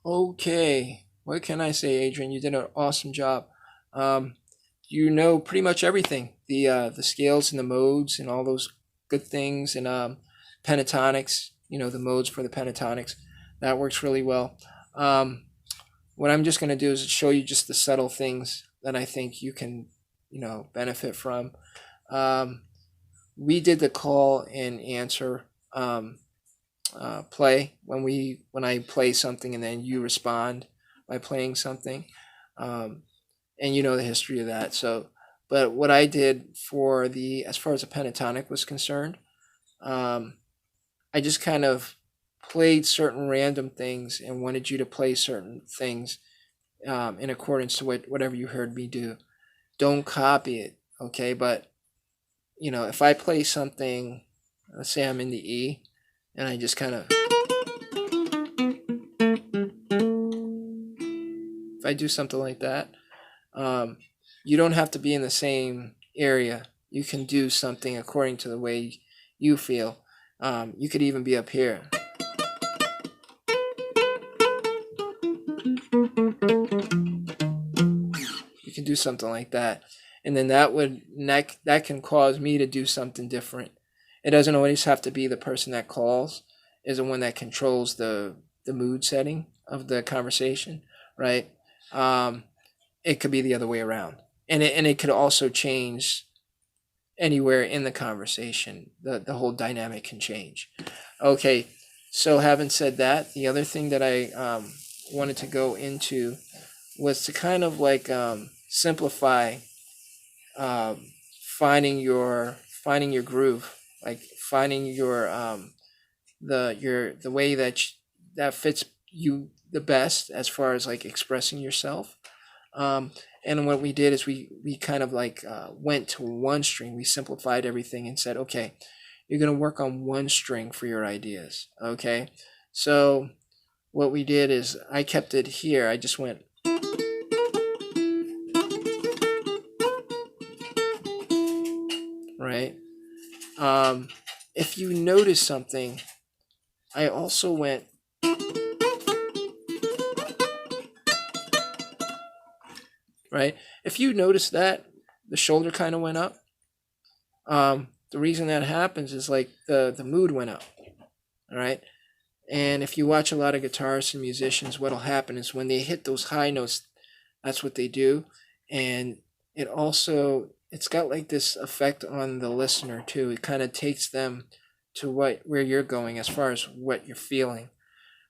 Okay, what can I say, Adrian? You did an awesome job. Um, you know pretty much everything, the scales and the modes and all those good things, and pentatonics. You know the modes for the pentatonics. That works really well. Um, what I'm just going to do is show you just the subtle things that I think you can, benefit from. Um, we did the call and answer play when I play something and then you respond by playing something, um, and you know the history of that. So, but what I did for the as far as the pentatonic was concerned, um, I just kind of played certain random things and wanted you to play certain things in accordance to whatever you heard me do. Don't copy it, okay? But if I play something, let's say I'm in the E, and I just kind of, if I do something like that, um, you don't have to be in the same area. You can do something according to the way you feel. You could even be up here. You can do something like that, and then that can cause me to do something different. It doesn't always have to be the person that calls is the one that controls the mood setting of the conversation, right? Um, it could be the other way around, and it could also change anywhere in the conversation. The whole dynamic can change. Okay, so having said that, the other thing that I wanted to go into was to kind of like simplify um, finding your groove, like finding the way that fits you the best as far as like expressing yourself. Um, and what we did is we kind of like went to one string. We simplified everything and said, okay, you're gonna work on one string for your ideas. Okay, so what we did is I kept it here. I just went right. Um, if you notice something, I also went right. If you notice that the shoulder kind of went up, the reason that happens is like the mood went up. All right. And if you watch a lot of guitarists and musicians, what'll happen is when they hit those high notes, that's what they do. And it's got like this effect on the listener too. It kind of takes them to where you're going as far as what you're feeling.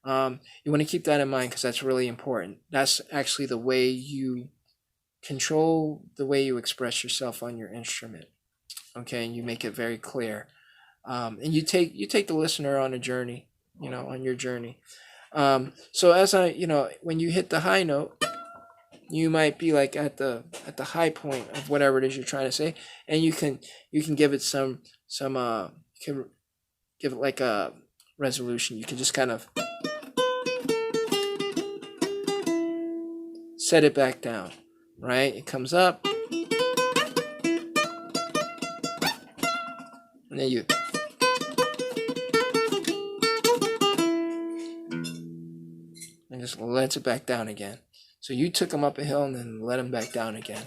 You want to keep that in mind because that's really important. That's actually the way you control the way you express yourself on your instrument. Okay, and you make it very clear. And you take the listener on a journey, on your journey. So as when you hit the high note, you might be like at the high point of whatever it is you're trying to say, and you can give it some you can give it like a resolution. You can just kind of set it back down, right? It comes up, and then you and just lets it back down again. So you took them up a hill and then let them back down again,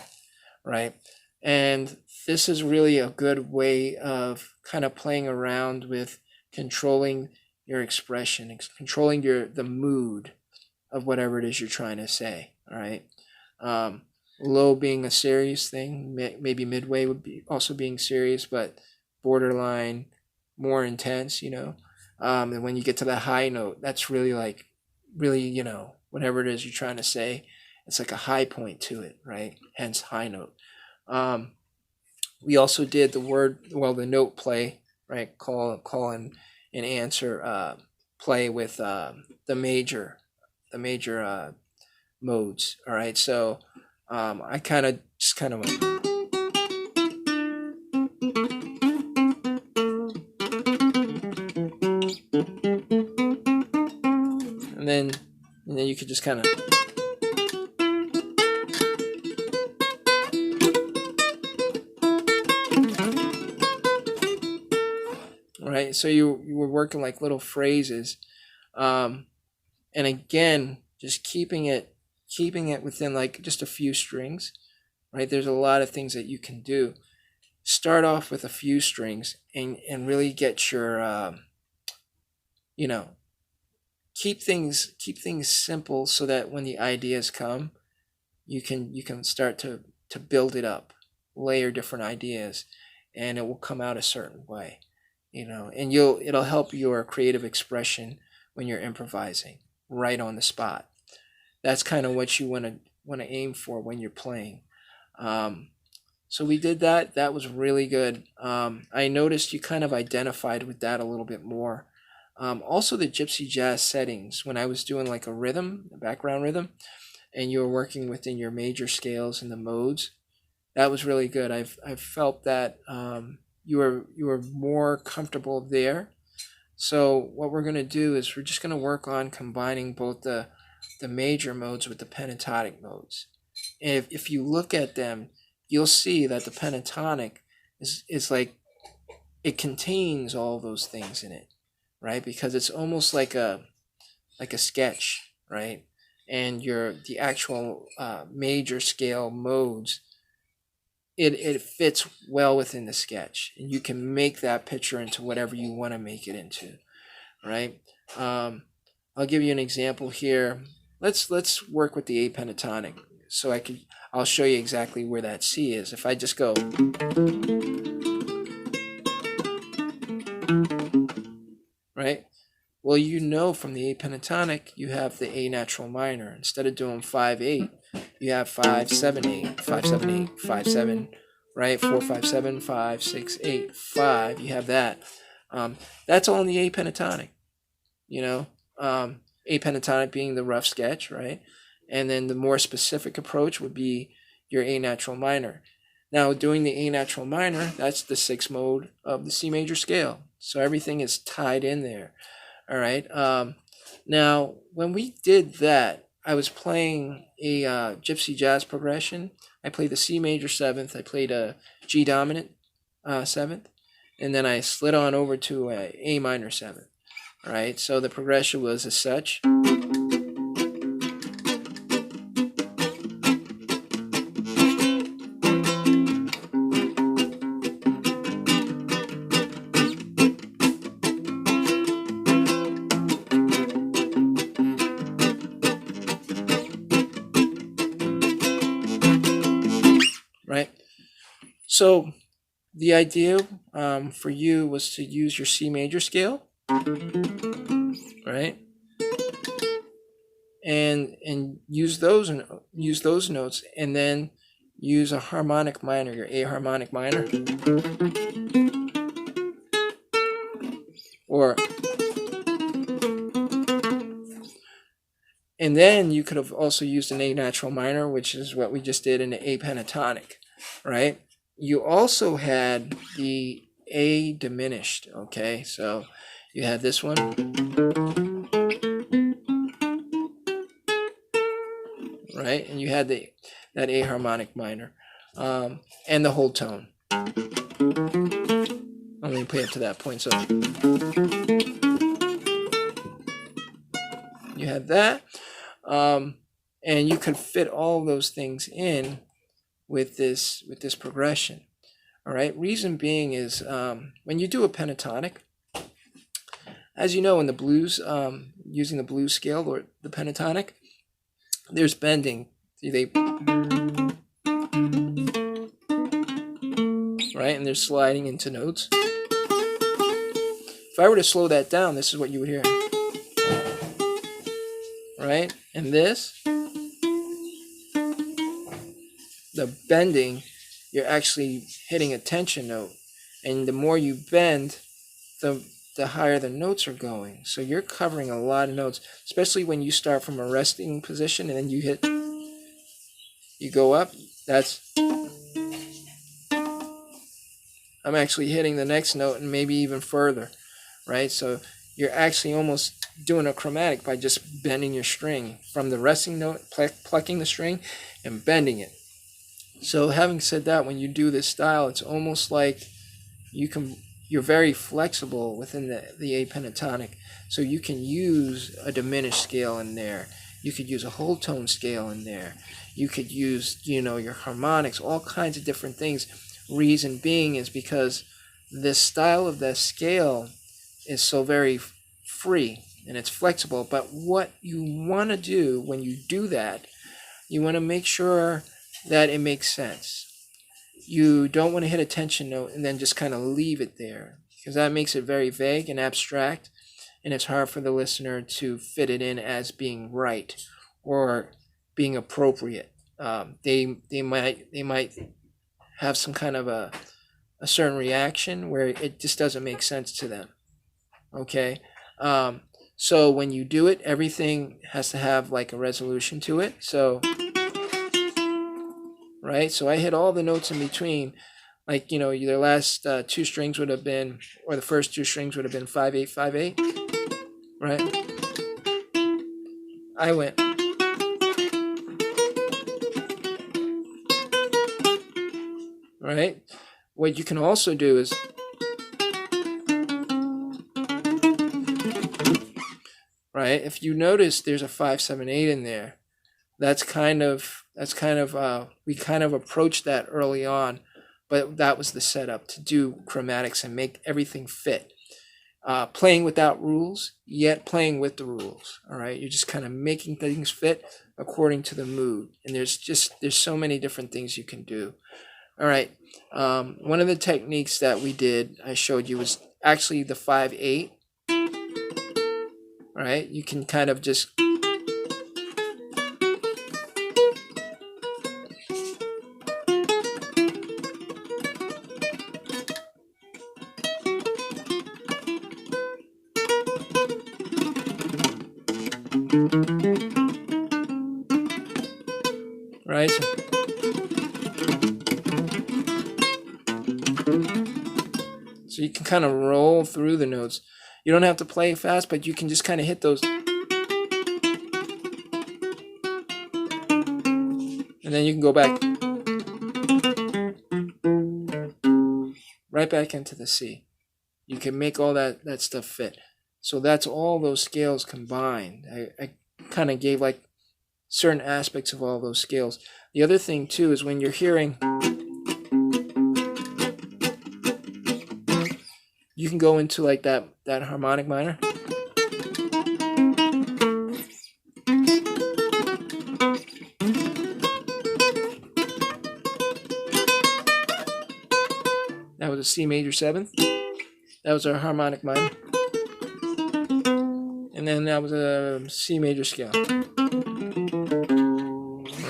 right? And this is really a good way of kind of playing around with controlling your expression, controlling the mood of whatever it is you're trying to say. All right. Um, Low being a serious thing, maybe midway would be also being serious, but borderline, more intense. And when you get to the high note, that's really like really whatever it is you're trying to say. It's like a high point to it, right? Hence high note. Um, we also did the note play, right? Call and answer play with the major modes. All right, so I kind of went, and then you could just kind of right. So you were working like little phrases, um, and again just keeping it within like just a few strings, right? There's a lot of things that you can do. Start off with a few strings and really get your you know, keep things simple so that when the ideas come, you can start to build it up, layer different ideas, and it will come out a certain way, and it'll help your creative expression when you're improvising right on the spot. That's kind of what you want to aim for when you're playing. um, so we did that. That was really good. I noticed you kind of identified with that a little bit more. Also, the gypsy jazz settings, when I was doing like a rhythm, a background rhythm, and you were working within your major scales and the modes, that was really good. I've felt that you were more comfortable there. So what we're going to do is we're just going to work on combining both the major modes with the pentatonic modes. And if you look at them, you'll see that the pentatonic is like, it contains all those things in it, right? Because it's almost like a sketch, right? And the actual major scale modes, it fits well within the sketch, and you can make that picture into whatever you want to make it into, right? I'll give you an example here. Let's work with the A pentatonic. So I'll show you exactly where that C is. If I just go, right? Well, from the A pentatonic, you have the A natural minor. Instead of doing 5/8, you have 5/7/8, 5/7/8, 5/7, right? 4/5/7, 5/6/8, 5. You have that. That's all in the A pentatonic. A pentatonic being the rough sketch, right? And then the more specific approach would be your A natural minor. Now, doing the A natural minor, that's the sixth mode of the C major scale. So everything is tied in there. All right. Now, when we did that, I was playing a gypsy jazz progression. I played the C major seventh. I played a G dominant seventh, and then I slid on over to a minor seventh. All right. So the progression was as such. Right. So the idea for you was to use your C major scale, right? And use those notes, and then use a harmonic minor, your A harmonic minor, and then you could have also used an A natural minor, which is what we just did in the A pentatonic, right? You also had the A diminished, okay? So you had this one, right? And you had that A harmonic minor, and the whole tone. Let me play up to that point. So you had that, and you could fit all those things in with this progression. All right. Reason being is when you do a pentatonic, as you know, in the blues, using the blues scale or the pentatonic, there's bending. Right, and they're sliding into notes. If I were to slow that down, this is what you would hear. Right? And this, the bending, you're actually hitting a tension note. And the more you bend, the higher the notes are going. So you're covering a lot of notes, especially when you start from a resting position and then you go up. I'm actually hitting the next note and maybe even further, right? So you're actually almost doing a chromatic by just bending your string from the resting note, plucking the string and bending it. So having said that, when you do this style, it's almost like you're very flexible within the A pentatonic. So you can use a diminished scale in there. You could use a whole tone scale in there. You could use, your harmonics, all kinds of different things. Reason being is because this style of the scale is so very free and it's flexible. But what you want to do when you do that, you want to make sure that it makes sense. You don't want to hit a tension note and then just kind of leave it there, because that makes it very vague and abstract, and it's hard for the listener to fit it in as being right or being appropriate. They might have some kind of a certain reaction where it just doesn't make sense to them. Okay, so when you do it, everything has to have like a resolution to it. So, right? So I hit all the notes in between. Like, your last two strings would have been, or the first two strings would have been 5/8, 5/8, right? I went, right? What you can also do is, right? If you notice, there's a 5/7/8 in there. That's kind of we kind of approached that early on, but that was the setup to do chromatics and make everything fit. Playing without rules, yet playing with the rules. All right, you're just kind of making things fit according to the mood, and there's so many different things you can do. All right, one of the techniques that I showed you, was actually the 5/8. Right, you can kind of just right. So you can kind of roll through the notes. You don't have to play fast, but you can just kind of hit those. And then you can go back right back into the C. You can make all that stuff fit. So that's all those scales combined. I kind of gave like certain aspects of all those scales. The other thing too is when you're hearing, you can go into like that harmonic minor. That was a C major 7th. That was our harmonic minor. And then that was a C major scale.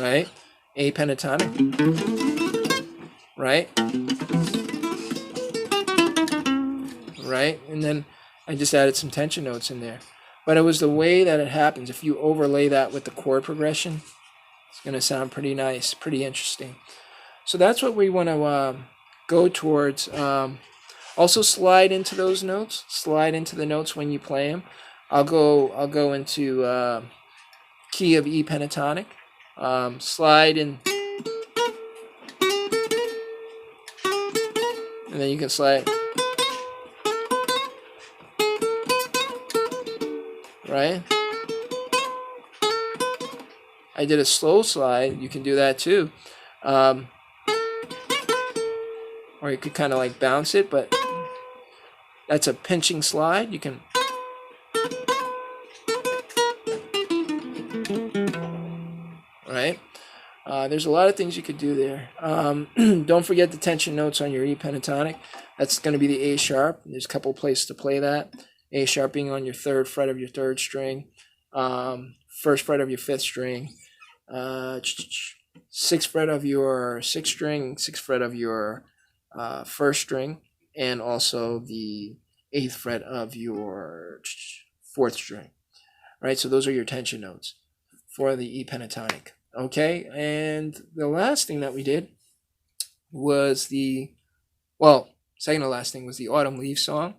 Right? A pentatonic. Right? Right? And then I just added some tension notes in there. But it was the way that it happens. If you overlay that with the chord progression, it's going to sound pretty nice, pretty interesting. So that's what we want to go towards. Also slide into those notes. Slide into the notes when you play them. I'll go into key of E pentatonic. Slide in, and then you can slide. Right? I did a slow slide. You can do that too. Or you could kind of like bounce it, but that's a pinching slide. You can. Right? There's a lot of things you could do there. Don't forget the tension notes on your E pentatonic. That's going to be the A sharp. There's a couple places to play that. A sharp being on your 3rd fret of your 3rd string, 1st fret of your 5th string, 6th fret of your 6th string, 6th fret of your 1st string, and also the 8th fret of your 4th string. Right, so those are your tension notes for the E pentatonic. Okay, and the last thing that we did was second to last thing was the Autumn Leaves song.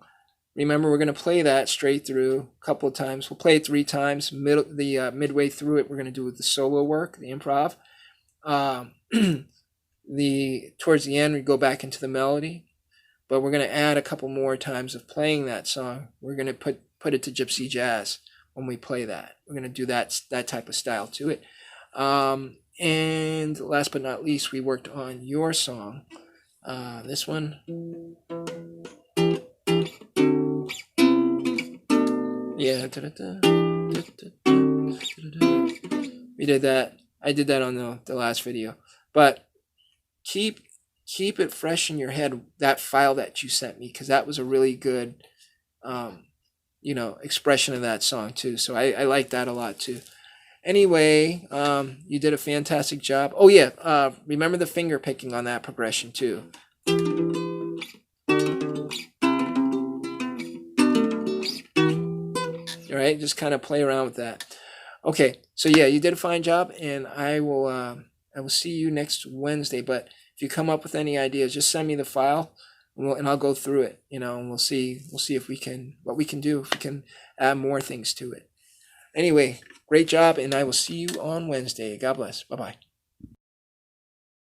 Remember, we're going to play that straight through a couple of times. We'll play it 3 times. Midway through it, we're going to do the solo work, the improv. Towards the end, we go back into the melody, but we're going to add a couple more times of playing that song. We're going to put it to gypsy jazz. when we play that. We're gonna do that type of style to it. And last but not least, we worked on your song. This one. Yeah. We did that. I did that on the last video. But keep it fresh in your head, that file that you sent me, because that was a really good expression of that song too. So I like that a lot too. Anyway, you did a fantastic job. Oh yeah, remember the finger picking on that progression too. All right, just kind of play around with that. Okay, so yeah, you did a fine job, and I will see you next Wednesday. But if you come up with any ideas, just send me the file, and I'll go through it. And we'll see if we can what we can do, if we can add more things to it. Anyway, great job, and I will see you on Wednesday. God bless. Bye-bye.